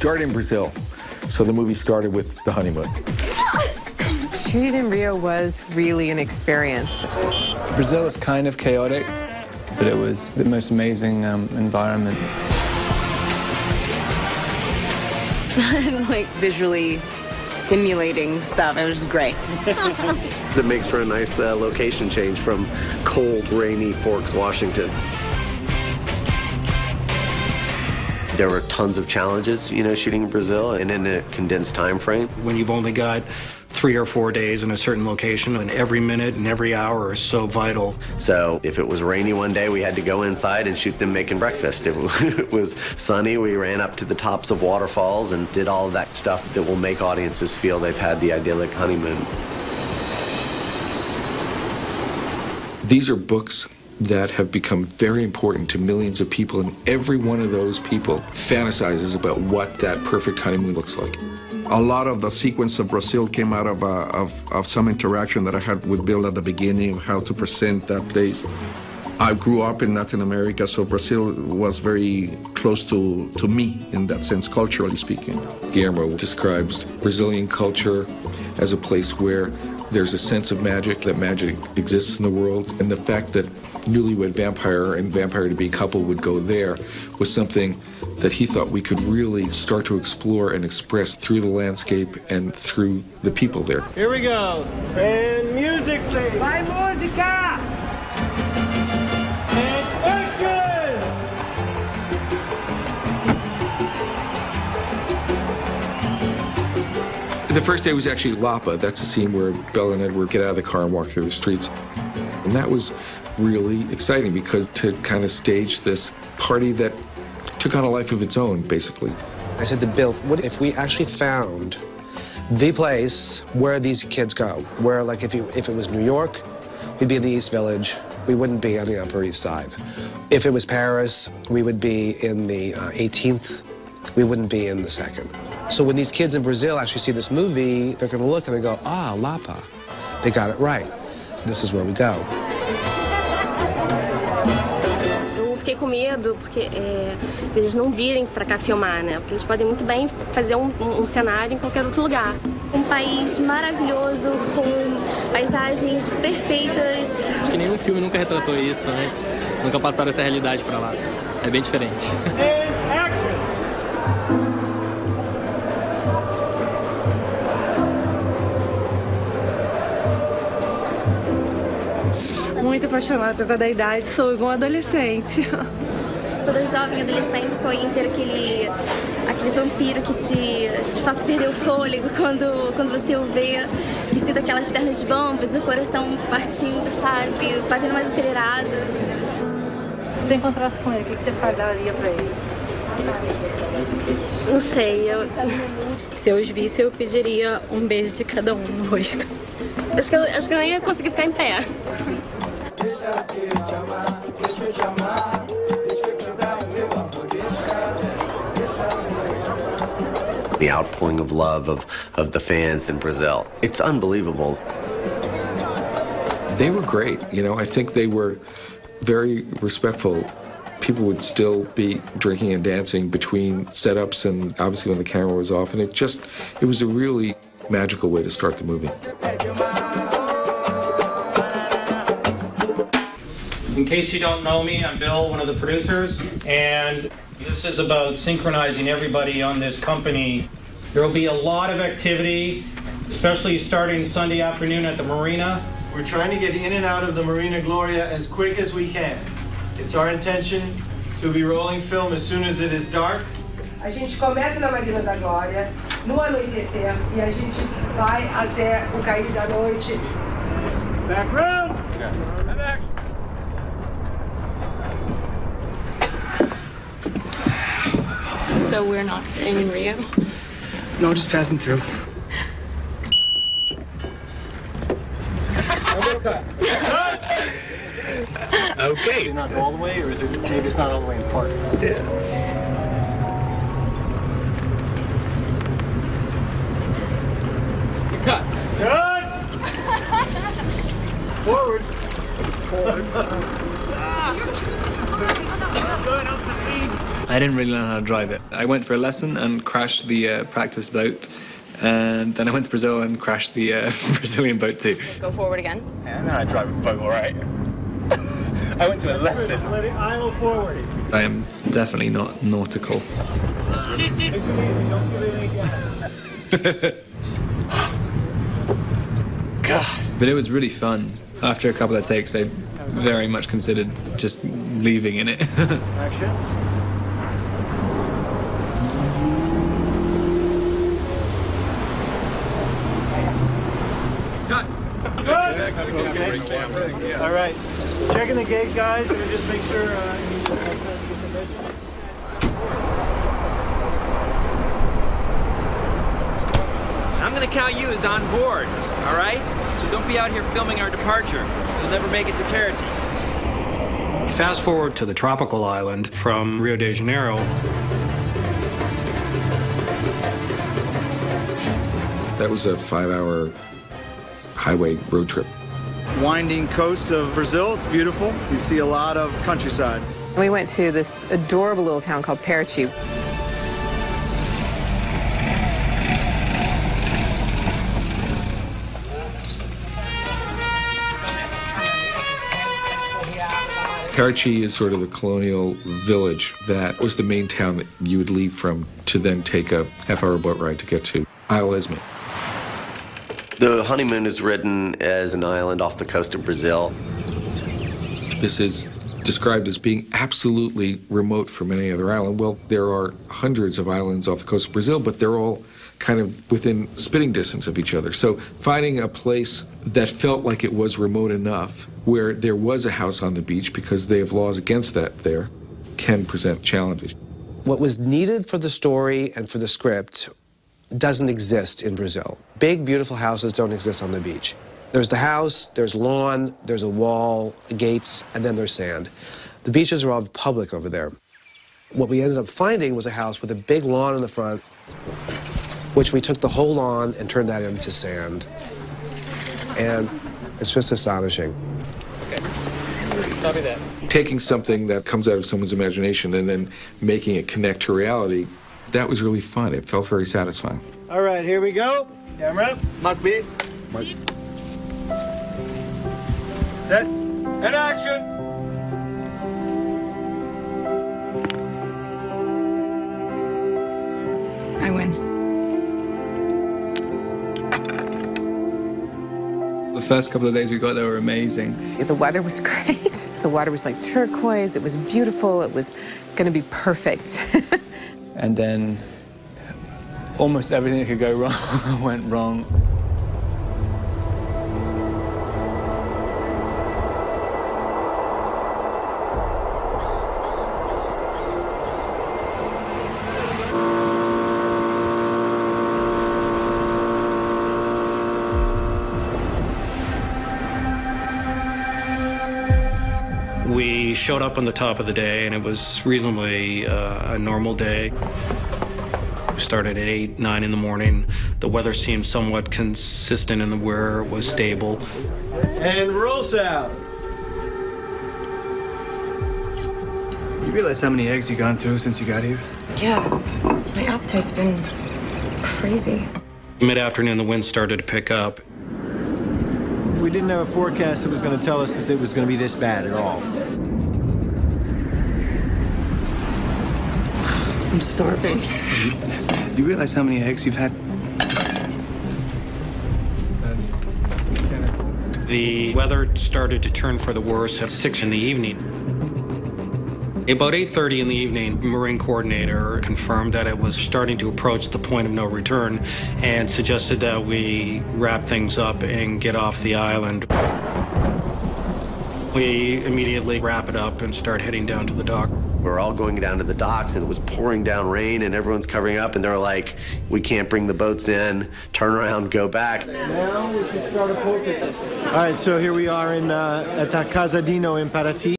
started in Brazil, so the movie started with the honeymoon. Shooting in Rio was really an experience. Brazil was kind of chaotic, but it was the most amazing environment. Like visually stimulating stuff. It was just great. It makes for a nice location change from cold, rainy Forks, Washington. There were tons of challenges, you know, shooting in Brazil and in a condensed time frame. When you've only got 3 or 4 days in a certain location, and every minute and every hour is so vital. So if it was rainy one day, we had to go inside and shoot them making breakfast. If it was sunny, we ran up to the tops of waterfalls and did all of that stuff that will make audiences feel they've had the idyllic honeymoon. These are books that have become very important to millions of people, and every one of those people fantasizes about what that perfect honeymoon looks like. A lot of the sequence of Brazil came out of some interaction that I had with Bill at the beginning of how to present that place. I grew up in Latin America, so Brazil was very close to me in that sense, culturally speaking. Guillermo describes Brazilian culture as a place where there's a sense of magic, that magic exists in the world, and the fact that newlywed vampire and vampire-to-be couple would go there was something that he thought we could really start to explore and express through the landscape and through the people there. Here we go. And music, please. Vai, música! And action! The first day was actually Lapa. That's a scene where Bella and Edward get out of the car and walk through the streets. And that was really exciting because to kind of stage this party that took on a life of its own, basically. I said to Bill, what if we actually found the place where these kids go? Where, like, if it was New York, we'd be in the East Village. We wouldn't be on the Upper East Side. If it was Paris, we would be in the 18th. We wouldn't be in the 2nd. So when these kids in Brazil actually see this movie, they're going to look and they go, ah, Lapa. They got it right. This is where we go. Eu fiquei com medo porque eles não virem para cá filmar, né? Porque eles podem muito bem fazer um cenário em qualquer outro lugar. Um país maravilhoso, com paisagens perfeitas. Acho que nenhum filme nunca retratou isso antes. Nunca passaram essa realidade para lá. É bem diferente. Muito apaixonada, apesar da idade, sou igual adolescente. Toda jovem adolescente sonha em ter aquele vampiro que te faça perder o fôlego quando você o vê, que sinta aquelas pernas de bambas, o coração partindo, sabe, batendo mais acelerado. Se você encontrasse com ele, o que você falaria pra ele? Não sei, se eu os visse, eu pediria um beijo de cada um no rosto. Acho que eu não ia conseguir ficar em pé. The outpouring of love of the fans in Brazil. It's unbelievable. They were great. You know, I think they were very respectful. People would still be drinking and dancing between setups and obviously when the camera was off, and it was a really magical way to start the movie. In case you don't know me, I'm Bill, one of the producers, and this is about synchronizing everybody on this company. There will be a lot of activity, especially starting Sunday afternoon at the marina. We're trying to get in and out of the Marina Gloria as quick as we can. It's our intention to be rolling film as soon as it is dark. A gente começa na Marina da Glória, no anoitecer, e a gente vai até o cair da noite. Back round! I'm back. So we're not staying in Rio? No, just passing through. Okay. Is it not all the way, or is it maybe it's not all the way in part? Yeah. Cut. Cut. Forward. Forward. I I didn't really learn how to drive it. I went for a lesson and crashed the practice boat, and then I went to Brazil and crashed the Brazilian boat too. Go forward again. Yeah, I know how to drive a boat all right. I went to a lesson. Let it idle forward. I am definitely not nautical. God. But it was really fun. After a couple of takes, I very much considered just leaving in it. Action. Cut. Okay. All right. Checking the gate, guys, and just make sure I'm going to count you as on board, all right? So don't be out here filming our departure. You'll never make it to Parity. Fast forward to the tropical island from Rio de Janeiro. That was a 5-hour highway road trip. Winding coast of Brazil, it's beautiful. You see a lot of countryside. We went to this adorable little town called Parity. Parity is sort of the colonial village that was the main town that you would leave from to then take a half-hour boat ride to get to Isle Esme. The honeymoon is written as an island off the coast of Brazil. This is described as being absolutely remote from any other island. Well, there are hundreds of islands off the coast of Brazil, but they're all kind of within spitting distance of each other. So finding a place that felt like it was remote enough where there was a house on the beach, because they have laws against that there, can present challenges. What was needed for the story and for the script doesn't exist in Brazil. Big, beautiful houses don't exist on the beach. There's the house, there's lawn, there's a wall, gates, and then there's sand. The beaches are all public over there. What we ended up finding was a house with a big lawn in the front, which we took the whole lawn and turned that into sand. And it's just astonishing. Okay. Copy that. Taking something that comes out of someone's imagination and then making it connect to reality, that was really fun. It felt very satisfying. All right, here we go. Camera. Mark B. Mark. Set. And action. I win. The first couple of days we got there were amazing. The weather was great. The water was like turquoise. It was beautiful. It was going to be perfect. And then almost everything that could go wrong went wrong. We showed up on the top of the day, and it was reasonably a normal day. We started at 8, 9 in the morning. The weather seemed somewhat consistent in where it was stable. And roll sound. You realize how many eggs you've gone through since you got here? Yeah, my appetite's been crazy. Mid-afternoon, the wind started to pick up. We didn't have a forecast that was going to tell us that it was going to be this bad at all. I'm starving. You realize how many eggs you've had? The weather started to turn for the worse at 6 in the evening. About 8:30 in the evening, Marine coordinator confirmed that it was starting to approach the point of no return and suggested that we wrap things up and get off the island. We immediately wrap it up and start heading down to the dock. We're all going down to the docks, and it was pouring down rain, and everyone's covering up, and they're like, we can't bring the boats in, turn around, go back. Now we should start a pulpit. All right, so here we are in at the Casadino in Paraty.